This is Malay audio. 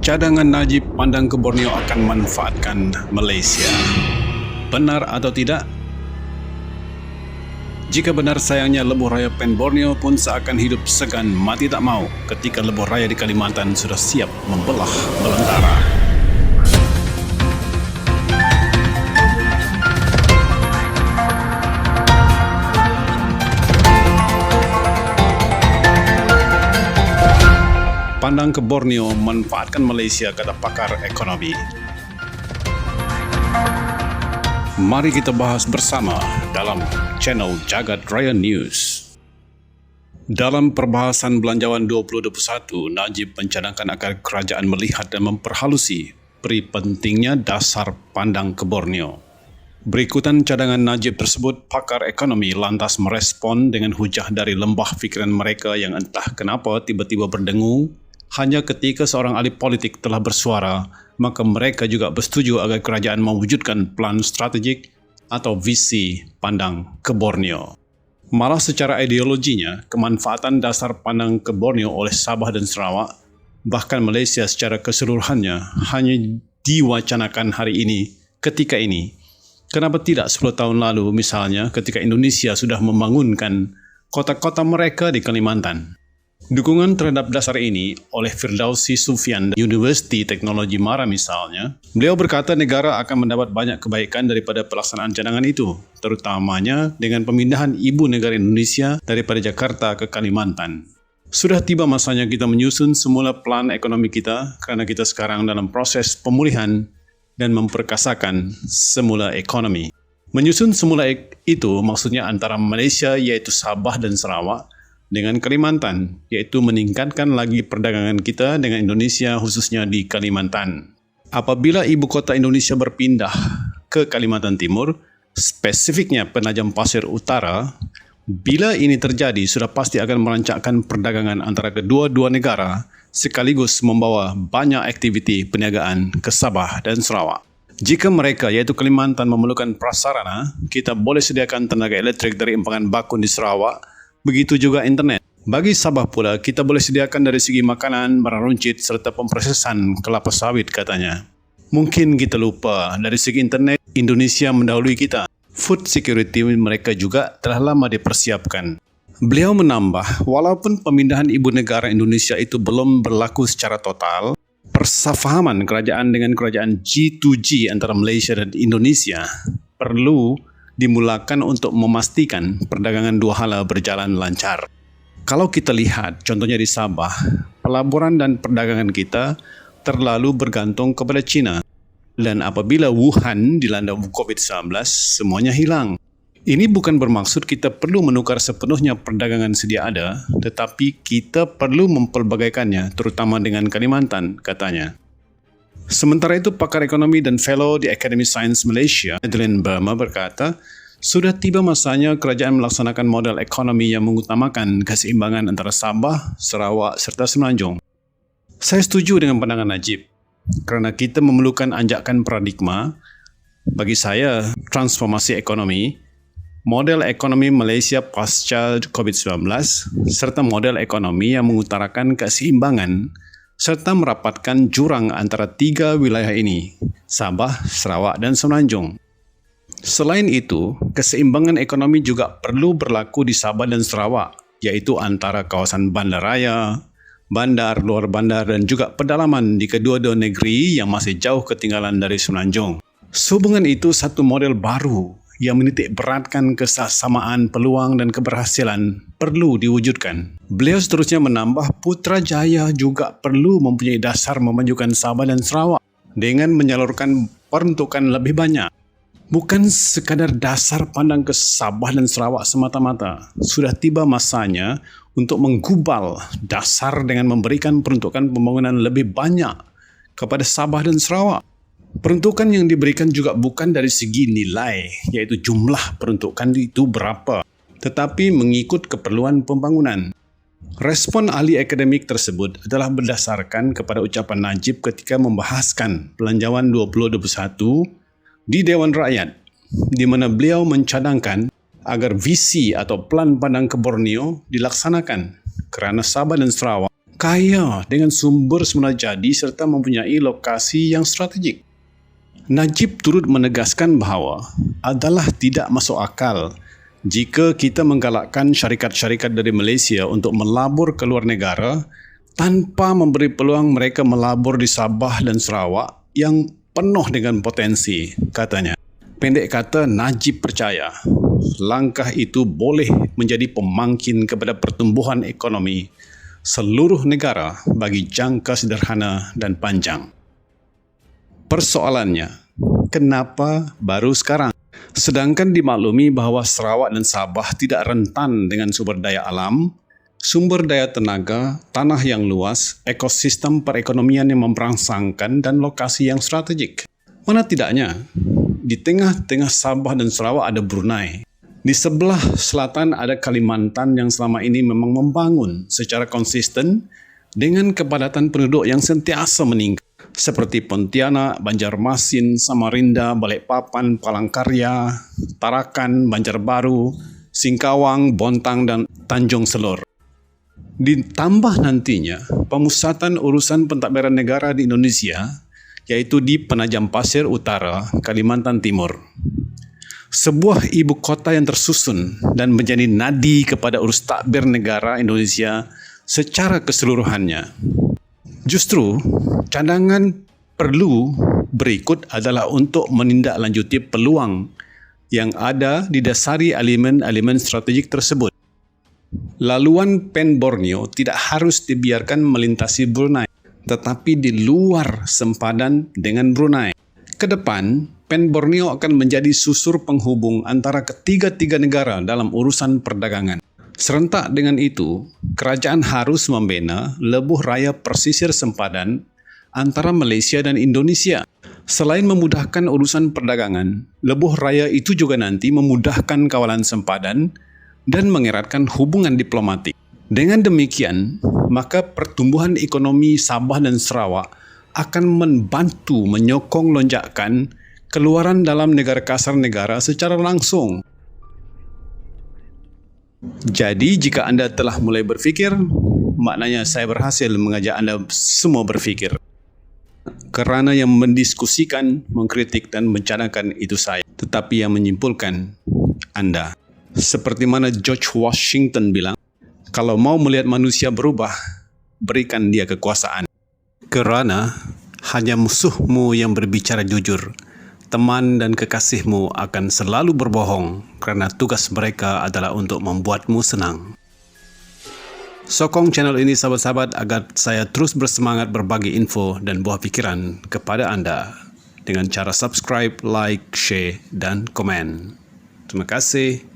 Cadangan Najib pandang ke Borneo akan manfaatkan Malaysia. Benar atau tidak? Jika benar, sayangnya lebuh raya Pen Borneo pun seakan hidup segan mati tak mau ketika lebuh raya di Kalimantan sudah siap membelah belantara. Pandang ke Borneo manfaatkan Malaysia, kata pakar ekonomi. Mari kita bahas bersama dalam channel Jagat Raya News. Dalam perbahasan Belanjawan 2021, Najib mencadangkan agar kerajaan melihat dan memperhalusi peri pentingnya dasar pandang ke Borneo. Berikutan cadangan Najib tersebut, pakar ekonomi lantas merespon dengan hujah dari lembah fikiran mereka yang entah kenapa tiba-tiba berdengung. Hanya ketika seorang ahli politik telah bersuara, maka mereka juga bersetuju agar kerajaan mewujudkan plan strategik atau visi pandang ke Borneo. Malah secara ideologinya, kemanfaatan dasar pandang ke Borneo oleh Sabah dan Sarawak, bahkan Malaysia secara keseluruhannya, hanya diwacanakan hari ini, ketika ini. Kenapa tidak 10 tahun lalu misalnya ketika Indonesia sudah membangunkan kota-kota mereka di Kalimantan? Dukungan terhadap dasar ini oleh Firdausi Sufyan University Teknologi Mara misalnya, beliau berkata negara akan mendapat banyak kebaikan daripada pelaksanaan cadangan itu, terutamanya dengan pemindahan ibu negara Indonesia daripada Jakarta ke Kalimantan. Sudah tiba masanya kita menyusun semula plan ekonomi kita karena kita sekarang dalam proses pemulihan dan memperkasakan semula ekonomi. Menyusun semula itu maksudnya antara Malaysia yaitu Sabah dan Sarawak dengan Kalimantan, yaitu meningkatkan lagi perdagangan kita dengan Indonesia khususnya di Kalimantan. Apabila ibu kota Indonesia berpindah ke Kalimantan Timur, spesifiknya Penajam Pasir Utara, bila ini terjadi sudah pasti akan merancangkan perdagangan antara kedua-dua negara sekaligus membawa banyak aktiviti perniagaan ke Sabah dan Sarawak. Jika mereka yaitu Kalimantan memerlukan prasarana, kita boleh sediakan tenaga elektrik dari empangan bakun di Sarawak. Begitu juga internet. Bagi Sabah pula, kita boleh sediakan dari segi makanan, barang runcit serta pemprosesan kelapa sawit katanya. Mungkin kita lupa, dari segi internet, Indonesia mendahului kita. Food security mereka juga telah lama dipersiapkan. Beliau menambah, walaupun pemindahan ibu negara Indonesia itu belum berlaku secara total, persefahaman kerajaan dengan kerajaan G2G antara Malaysia dan Indonesia perlu dimulakan untuk memastikan perdagangan dua hala berjalan lancar. Kalau kita lihat contohnya di Sabah, pelaburan dan perdagangan kita terlalu bergantung kepada China. Dan apabila Wuhan dilanda COVID-19, semuanya hilang. Ini bukan bermaksud kita perlu menukar sepenuhnya perdagangan sedia ada, tetapi kita perlu mempelbagaikannya, terutama dengan Kalimantan, katanya. Sementara itu, pakar ekonomi dan fellow di Academy Science Malaysia, Adeline Burma berkata, sudah tiba masanya kerajaan melaksanakan model ekonomi yang mengutamakan keseimbangan antara Sabah, Sarawak serta Semenanjung. Saya setuju dengan pandangan Najib, kerana kita memerlukan anjakan paradigma. Bagi saya, transformasi ekonomi, model ekonomi Malaysia pasca COVID-19 serta model ekonomi yang mengutarakan keseimbangan serta merapatkan jurang antara tiga wilayah ini, Sabah, Sarawak dan Semenanjung. Selain itu, keseimbangan ekonomi juga perlu berlaku di Sabah dan Sarawak, yaitu antara kawasan bandaraya, bandar, luar bandar dan juga pedalaman di kedua-dua negeri yang masih jauh ketinggalan dari Semenanjung. Sehubungan itu satu model baru yang menitik beratkan kesamaan peluang dan keberhasilan perlu diwujudkan. Beliau seterusnya menambah Putrajaya juga perlu mempunyai dasar memajukan Sabah dan Sarawak dengan menyalurkan peruntukan lebih banyak. Bukan sekadar dasar pandang ke Sabah dan Sarawak semata-mata. Sudah tiba masanya untuk menggubal dasar dengan memberikan peruntukan pembangunan lebih banyak kepada Sabah dan Sarawak. Peruntukan yang diberikan juga bukan dari segi nilai, yaitu jumlah peruntukan itu berapa, tetapi mengikut keperluan pembangunan. Respon ahli akademik tersebut adalah berdasarkan kepada ucapan Najib ketika membahaskan Belanjawan 2021 di Dewan Rakyat, di mana beliau mencadangkan agar visi atau plan pandang ke Borneo dilaksanakan kerana Sabah dan Sarawak kaya dengan sumber semula jadi serta mempunyai lokasi yang strategik. Najib turut menegaskan bahawa adalah tidak masuk akal jika kita menggalakkan syarikat-syarikat dari Malaysia untuk melabur ke luar negara tanpa memberi peluang mereka melabur di Sabah dan Sarawak yang penuh dengan potensi, katanya. Pendek kata, Najib percaya langkah itu boleh menjadi pemangkin kepada pertumbuhan ekonomi seluruh negara bagi jangka sederhana dan panjang. Persoalannya, kenapa baru sekarang? Sedangkan dimaklumi bahawa Sarawak dan Sabah tidak rentan dengan sumber daya alam, sumber daya tenaga, tanah yang luas, ekosistem perekonomian yang memperangsangkan dan lokasi yang strategik. Mana tidaknya, di tengah-tengah Sabah dan Sarawak ada Brunei. Di sebelah selatan ada Kalimantan yang selama ini memang membangun secara konsisten dengan kepadatan penduduk yang sentiasa meningkat, seperti Pontianak, Banjarmasin, Samarinda, Balikpapan, Palangkaraya, Tarakan, Banjarbaru, Singkawang, Bontang dan Tanjung Selor. Ditambah nantinya pemusatan urusan pentadbiran negara di Indonesia, yaitu di Penajam Pasir Utara, Kalimantan Timur. Sebuah ibu kota yang tersusun dan menjadi nadi kepada urus tadbir negara Indonesia secara keseluruhannya. Justru, cadangan perlu berikut adalah untuk menindaklanjuti peluang yang ada didasari elemen-elemen strategik tersebut. Laluan Pen Borneo tidak harus dibiarkan melintasi Brunei, tetapi di luar sempadan dengan Brunei. Kedepan, Pen Borneo akan menjadi susur penghubung antara ketiga-tiga negara dalam urusan perdagangan. Serentak dengan itu, kerajaan harus membina lebuh raya persisir sempadan antara Malaysia dan Indonesia. Selain memudahkan urusan perdagangan, lebuh raya itu juga nanti memudahkan kawalan sempadan dan mengeratkan hubungan diplomatik. Dengan demikian, maka pertumbuhan ekonomi Sabah dan Sarawak akan membantu menyokong lonjakan keluaran dalam negara kasar negara secara langsung. Jadi, jika anda telah mulai berfikir, maknanya saya berhasil mengajak anda semua berfikir. Kerana yang mendiskusikan, mengkritik dan mencadangkan itu saya, tetapi yang menyimpulkan anda. Seperti mana George Washington bilang, kalau mau melihat manusia berubah, berikan dia kekuasaan. Kerana hanya musuhmu yang berbicara jujur. Teman dan kekasihmu akan selalu berbohong kerana tugas mereka adalah untuk membuatmu senang. Sokong channel ini sahabat-sahabat agar saya terus bersemangat berbagi info dan buah fikiran kepada anda dengan cara subscribe, like, share dan komen. Terima kasih.